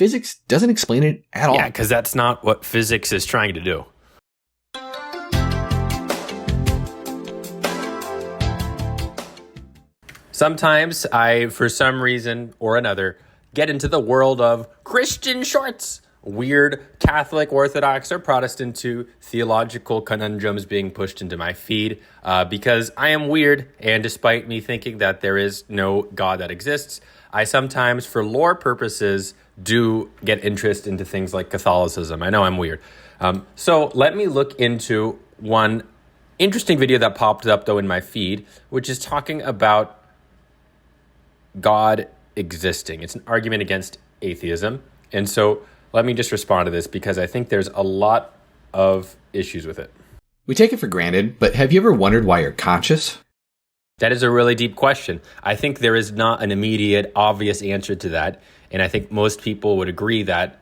Physics doesn't explain it at all. Yeah, because that's not what physics is trying to do. Sometimes I, for some reason or another, get into the world of Christian shorts. Weird Catholic, Orthodox, or Protestant to theological conundrums being pushed into my feed because I am weird, and despite me thinking that there is no God that exists, I sometimes, for lore purposes, do get interest into things like Catholicism. I know I'm weird. So let me look into one interesting video that popped up, though, in my feed, which is talking about God existing. It's an argument against atheism. And so let me just respond to this because I think there's a lot of issues with it. We take it for granted, but have you ever wondered why you're conscious? That is a really deep question. I think there is not an immediate, obvious answer to that. And I think most people would agree that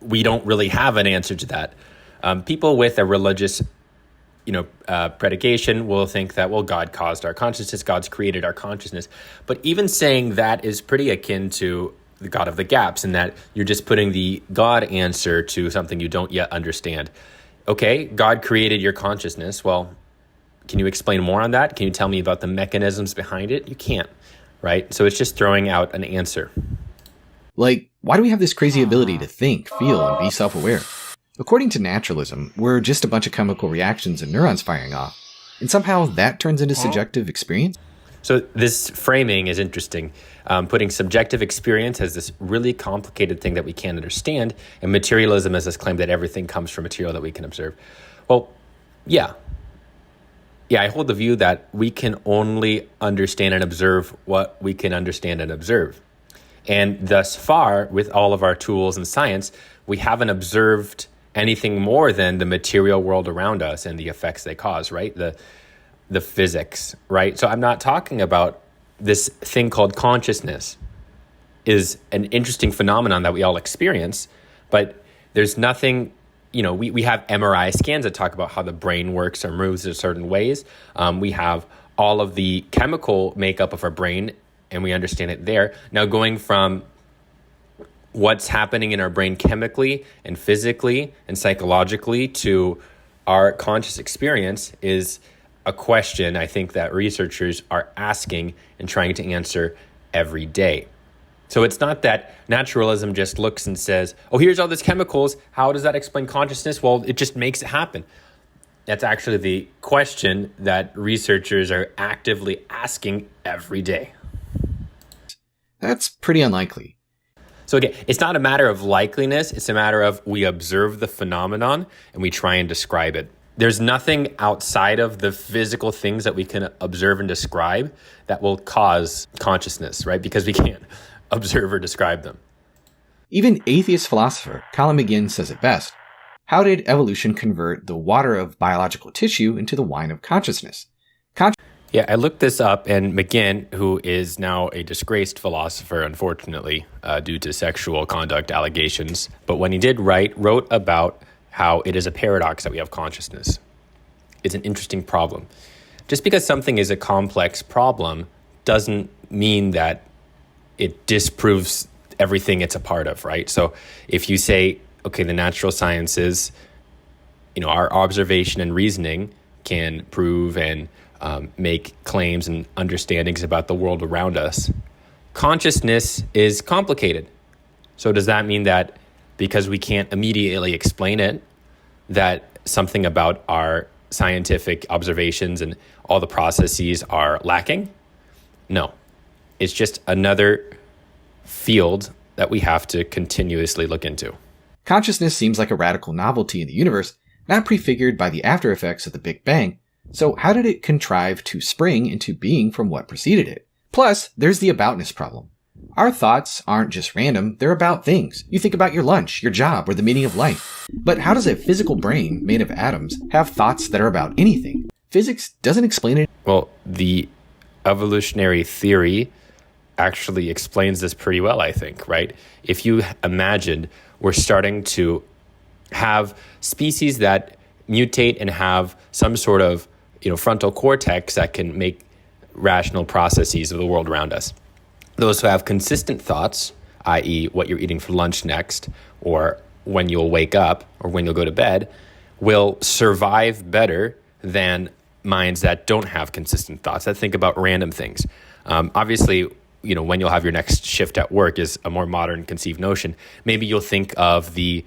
we don't really have an answer to that. People with a religious predication will think that, well, God caused our consciousness, God's created our consciousness. But even saying that is pretty akin to the God of the gaps, in that you're just putting the God answer to something you don't yet understand. Okay, God created your consciousness. Well, can you explain more on that? Can you tell me about the mechanisms behind it? You can't, right? So it's just throwing out an answer. Like, why do we have this crazy ability to think, feel, and be self-aware? According to naturalism, we're just a bunch of chemical reactions and neurons firing off. And somehow that turns into subjective experience? So this framing is interesting. Putting subjective experience as this really complicated thing that we can't understand, and materialism as this claim that everything comes from material that we can observe. Well, yeah, I hold the view that we can only understand and observe what we can understand and observe. And thus far, with all of our tools and science, we haven't observed anything more than the material world around us and the effects they cause, right? The physics, right? So I'm not talking about this thing called consciousness is an interesting phenomenon that we all experience, but there's nothing, we have MRI scans that talk about how the brain works or moves in certain ways. We have all of the chemical makeup of our brain, and we understand it there. Now, going from what's happening in our brain chemically and physically and psychologically to our conscious experience is a question I think that researchers are asking and trying to answer every day. So it's not that naturalism just looks and says, oh, here's all these chemicals. How does that explain consciousness? Well, it just makes it happen. That's actually the question that researchers are actively asking every day. That's pretty unlikely. So again, it's not a matter of likeliness. It's a matter of we observe the phenomenon and we try and describe it. There's nothing outside of the physical things that we can observe and describe that will cause consciousness, right? Because we can't observe or describe them. Even atheist philosopher Colin McGinn says it best. How did evolution convert the water of biological tissue into the wine of consciousness? Yeah, I looked this up, and McGinn, who is now a disgraced philosopher, unfortunately, due to sexual conduct allegations, but when he did wrote about how it is a paradox that we have consciousness. It's an interesting problem. Just because something is a complex problem doesn't mean that it disproves everything it's a part of, right? So if you say, okay, the natural sciences, our observation and reasoning can prove and make claims and understandings about the world around us. Consciousness is complicated. So does that mean that because we can't immediately explain it, that something about our scientific observations and all the processes are lacking? No. It's just another field that we have to continuously look into. Consciousness seems like a radical novelty in the universe, not prefigured by the after effects of the Big Bang. So how did it contrive to spring into being from what preceded it? Plus, there's the aboutness problem. Our thoughts aren't just random, they're about things. You think about your lunch, your job, or the meaning of life. But how does a physical brain made of atoms have thoughts that are about anything? Physics doesn't explain it. Well, the evolutionary theory actually explains this pretty well, I think, right? If you imagine we're starting to have species that mutate and have some sort of frontal cortex that can make rational processes of the world around us. Those who have consistent thoughts i.e. what you're eating for lunch next, or when you'll wake up, or when you'll go to bed, will survive better than minds that don't have consistent thoughts, that think about random things. Obviously, when you'll have your next shift at work is a more modern conceived notion. Maybe you'll think of the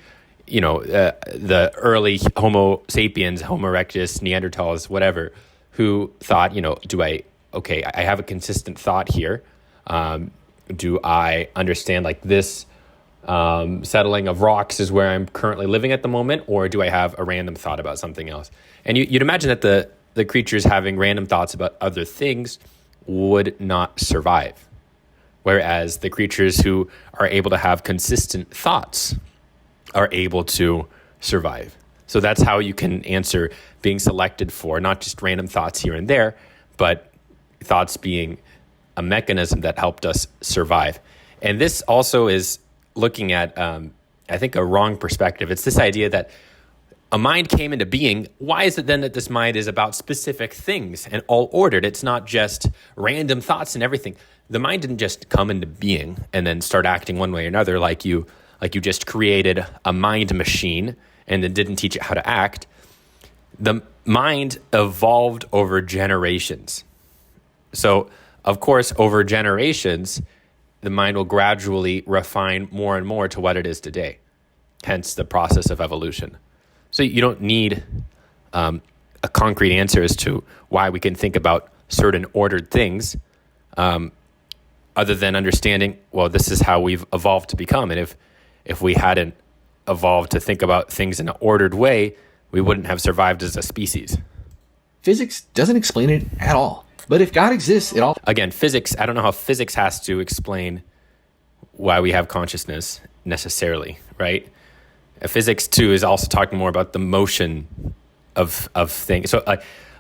early Homo sapiens, Homo erectus, Neanderthals, whatever, who thought, I have a consistent thought here. Do I understand like this settling of rocks is where I'm currently living at the moment, or do I have a random thought about something else? And you'd imagine that the creatures having random thoughts about other things would not survive, whereas the creatures who are able to have consistent thoughts are able to survive. So that's how you can answer being selected for not just random thoughts here and there, but thoughts being a mechanism that helped us survive. And this also is looking at, I think, a wrong perspective. It's this idea that a mind came into being. Why is it then that this mind is about specific things and all ordered? It's not just random thoughts and everything. The mind didn't just come into being and then start acting one way or another like you just created a mind machine and then didn't teach it how to act. The mind evolved over generations. So, of course, over generations, the mind will gradually refine more and more to what it is today, hence the process of evolution. So you don't need a concrete answer as to why we can think about certain ordered things other than understanding, well, this is how we've evolved to become. And if we hadn't evolved to think about things in an ordered way, we wouldn't have survived as a species. Physics doesn't explain it at all. But if God exists, it all... Again, physics, I don't know how physics has to explain why we have consciousness necessarily, right? Physics, too, is also talking more about the motion of things. So,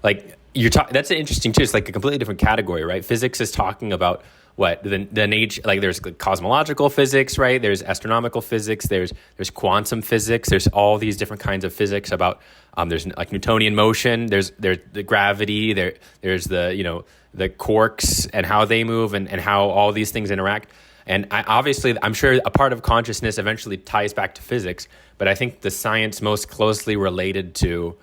that's interesting, too. It's like a completely different category, right? Physics is talking about what? The nature, like there's cosmological physics, right? There's astronomical physics, there's quantum physics, there's all these different kinds of physics about... there's like Newtonian motion, there's the gravity, there's the quarks and how they move and how all these things interact. And I'm sure a part of consciousness eventually ties back to physics, but I think the science most closely related to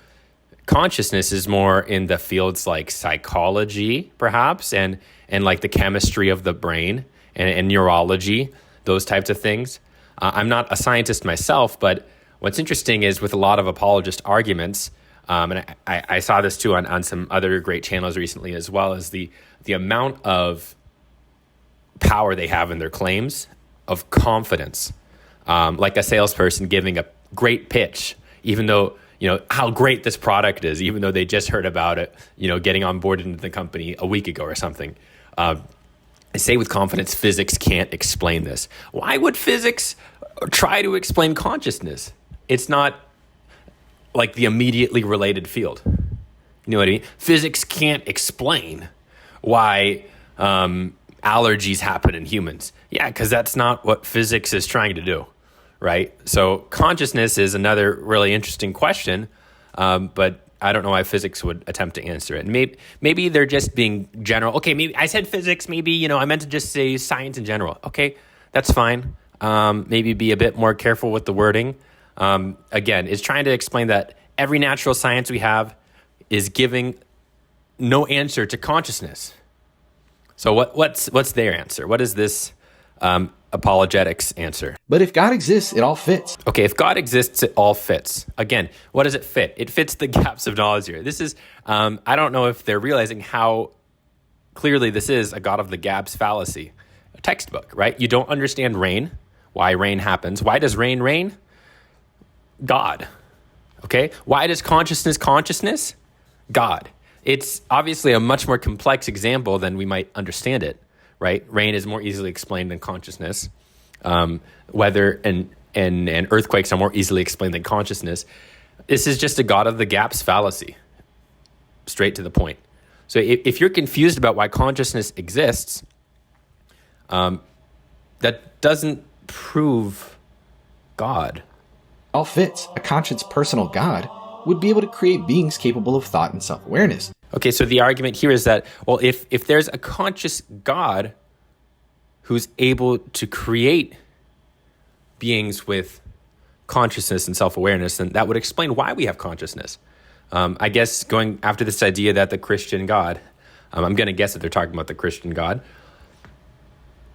consciousness is more in the fields like psychology, perhaps, and like the chemistry of the brain and neurology, those types of things. I'm not a scientist myself, but what's interesting is with a lot of apologist arguments, and I saw this too on some other great channels recently as well, as the amount of power they have in their claims of confidence. Like a salesperson giving a great pitch, even though, how great this product is, even though they just heard about it, getting on board into the company a week ago or something. I say with confidence, physics can't explain this. Why would physics try to explain consciousness? It's not like the immediately related field. You know what I mean? Physics can't explain why allergies happen in humans. Yeah, because that's not what physics is trying to do, right? So consciousness is another really interesting question, but I don't know why physics would attempt to answer it. Maybe they're just being general. Okay, maybe I said physics. Maybe, I meant to just say science in general. Okay, that's fine. Maybe be a bit more careful with the wording. Again, it's trying to explain that every natural science we have is giving no answer to consciousness. So what's their answer? What is this apologetics answer? But if God exists, it all fits. Okay, if God exists, it all fits. Again, what does it fit? It fits the gaps of knowledge here. This is, I don't know if they're realizing how clearly this is a God of the gaps fallacy, a textbook, right? You don't understand rain, why rain happens. Why does rain rain? God. Okay? Why does consciousness? God. It's obviously a much more complex example than we might understand it, right? Rain is more easily explained than consciousness. Weather and earthquakes are more easily explained than consciousness. This is just a God of the gaps fallacy. Straight to the point. So if you're confused about why consciousness exists, that doesn't prove God. All fits. A conscious personal God would be able to create beings capable of thought and self-awareness. Okay, so the argument here is that, if there's a conscious God who's able to create beings with consciousness and self-awareness, then that would explain why we have consciousness. I guess going after this idea that the Christian God, I'm going to guess that they're talking about the Christian God,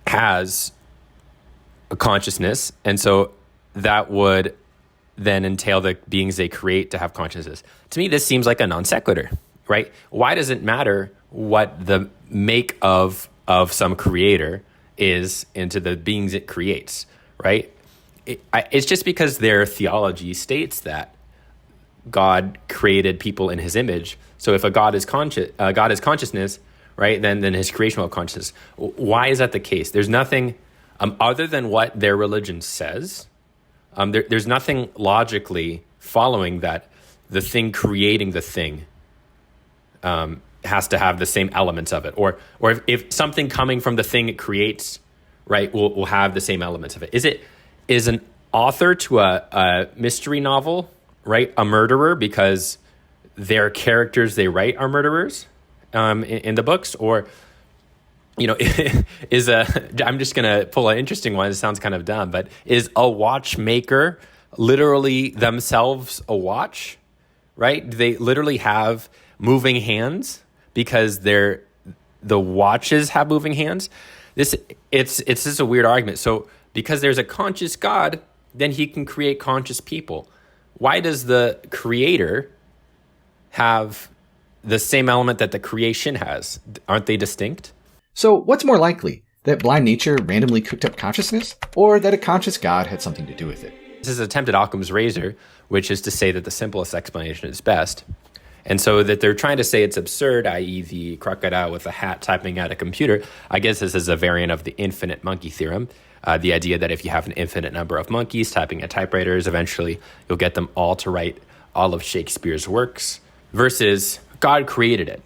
has a consciousness, and so that would then entail the beings they create to have consciousness. To me, this seems like a non sequitur, right? Why does it matter what the make of some creator is into the beings it creates, right? It's just because their theology states that God created people in his image. So if a God is consciousness, right, then his creation will have consciousness. Why is that the case? There's nothing other than what their religion says. There's nothing logically following that the thing creating the thing has to have the same elements of it, or if something coming from the thing it creates, right, will have the same elements of it. Is an author to a mystery novel, right, a murderer because their characters they write are murderers in the books? Or, I'm just going to pull an interesting one. It sounds kind of dumb, but is a watchmaker literally themselves a watch, right? Do they literally have moving hands because the watches have moving hands? It's just a weird argument. So because there's a conscious God, then he can create conscious people. Why does the creator have the same element that the creation has? Aren't they distinct? So what's more likely, that blind nature randomly cooked up consciousness, or that a conscious God had something to do with it? This is attempted Occam's razor, which is to say that the simplest explanation is best. And so that they're trying to say it's absurd, i.e. the crocodile with a hat typing at a computer. I guess this is a variant of the infinite monkey theorem. The idea that if you have an infinite number of monkeys typing at typewriters, eventually you'll get them all to write all of Shakespeare's works, versus God created it,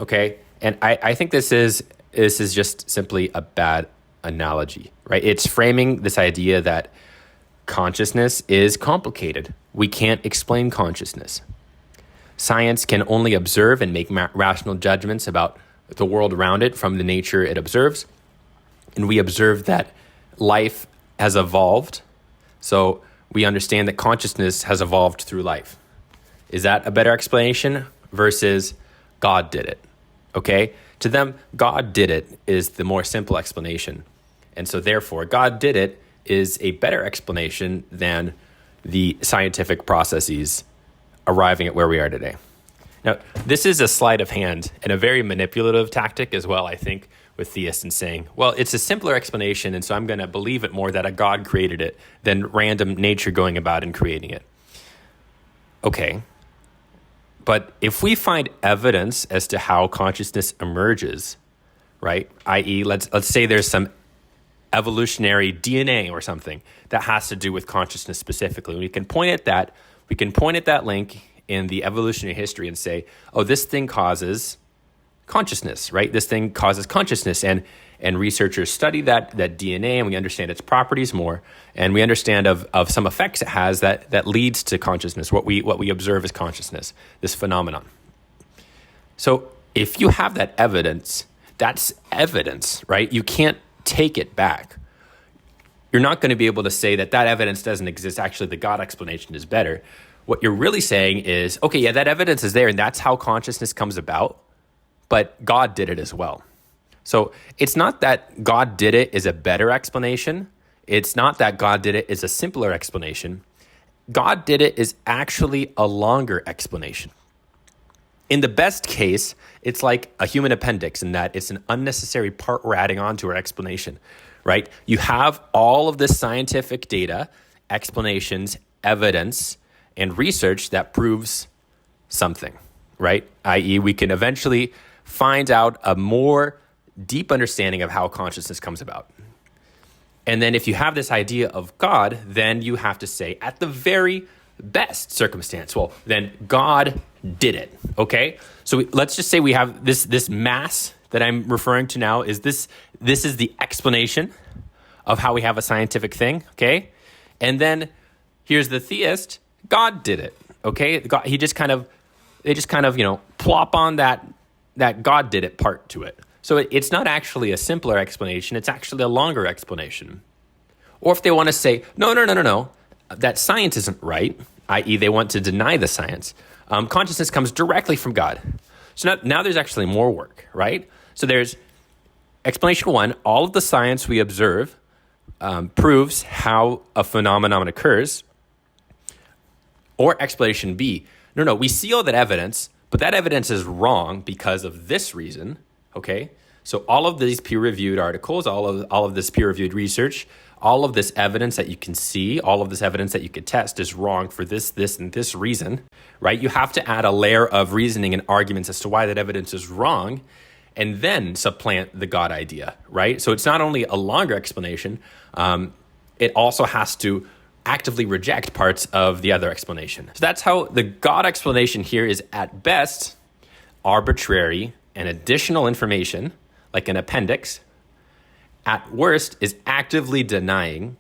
okay? And I think this is just simply a bad analogy, right? It's framing this idea that consciousness is complicated. We can't explain consciousness. Science can only observe and make rational judgments about the world around it from the nature it observes. And we observe that life has evolved. So we understand that consciousness has evolved through life. Is that a better explanation versus God did it? Okay? To them, God did it is the more simple explanation. And so therefore, God did it is a better explanation than the scientific processes arriving at where we are today. Now, this is a sleight of hand and a very manipulative tactic as well, I think, with theists in saying, well, it's a simpler explanation, and so I'm going to believe it more that a God created it than random nature going about and creating it. Okay. But if we find evidence as to how consciousness emerges, right, i.e., let's say there's some evolutionary DNA or something that has to do with consciousness specifically, we can point at that link in the evolutionary history and say, oh, this thing causes consciousness, right? This thing causes consciousness, and researchers study that DNA, and we understand its properties more, and we understand of some effects it has that leads to consciousness, what we observe as consciousness, this phenomenon. So if you have that evidence, that's evidence, right? You can't take it back. You're not going to be able to say that evidence doesn't exist. Actually, the God explanation is better. What you're really saying is, okay, yeah, that evidence is there, and that's how consciousness comes about, but God did it as well. So it's not that God did it is a better explanation. It's not that God did it is a simpler explanation. God did it is actually a longer explanation. In the best case, it's like a human appendix in that it's an unnecessary part we're adding on to our explanation, right? You have all of this scientific data, explanations, evidence, and research that proves something, right? i.e., we can eventually find out a more deep understanding of how consciousness comes about. And then if you have this idea of God, then you have to say, at the very best circumstance, well, then God did it, okay? So let's just say we have this mass that I'm referring to now is this is the explanation of how we have a scientific thing, okay? And then here's the theist, God did it, okay? God, they just kind of, plop on that God did it part to it. So it's not actually a simpler explanation, it's actually a longer explanation. Or if they want to say, no, that science isn't right, i.e. they want to deny the science, consciousness comes directly from God. So now there's actually more work, right? So there's explanation one, all of the science we observe proves how a phenomenon occurs. Or explanation B, no, we see all that evidence, but that evidence is wrong because of this reason, okay? So all of these peer-reviewed articles, all of this peer-reviewed research, all of this evidence that you can see, all of this evidence that you could test is wrong for this, and this reason, right? You have to add a layer of reasoning and arguments as to why that evidence is wrong, and then supplant the God idea, right? So it's not only a longer explanation, it also has to actively reject parts of the other explanation. So that's how the God explanation here is at best arbitrary and additional information, like an appendix. At worst is actively denying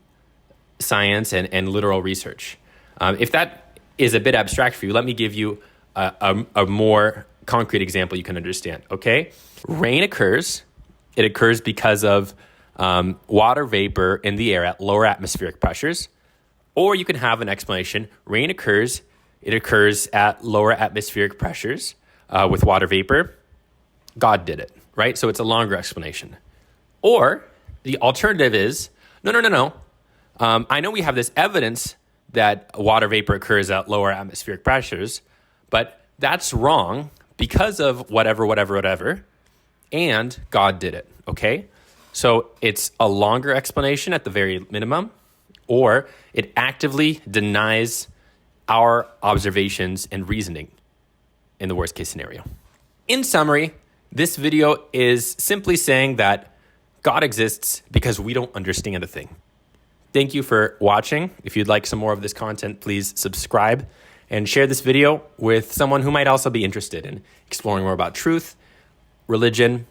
science and literal research. If that is a bit abstract for you, let me give you a more concrete example you can understand, okay? Rain occurs. It occurs because of water vapor in the air at lower atmospheric pressures. Or you can have an explanation. Rain occurs. It occurs at lower atmospheric pressures with water vapor. God did it, right? So it's a longer explanation. Or the alternative is, no. I know we have this evidence that water vapor occurs at lower atmospheric pressures, but that's wrong because of whatever, and God did it, okay? So it's a longer explanation at the very minimum, or it actively denies our observations and reasoning in the worst case scenario. In summary, this video is simply saying that God exists because we don't understand a thing. Thank you for watching. If you'd like some more of this content, please subscribe and share this video with someone who might also be interested in exploring more about truth, religion,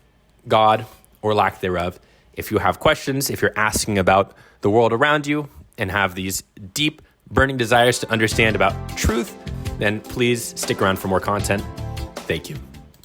God, or lack thereof. If you have questions, if you're asking about the world around you and have these deep, burning desires to understand about truth, then please stick around for more content. Thank you.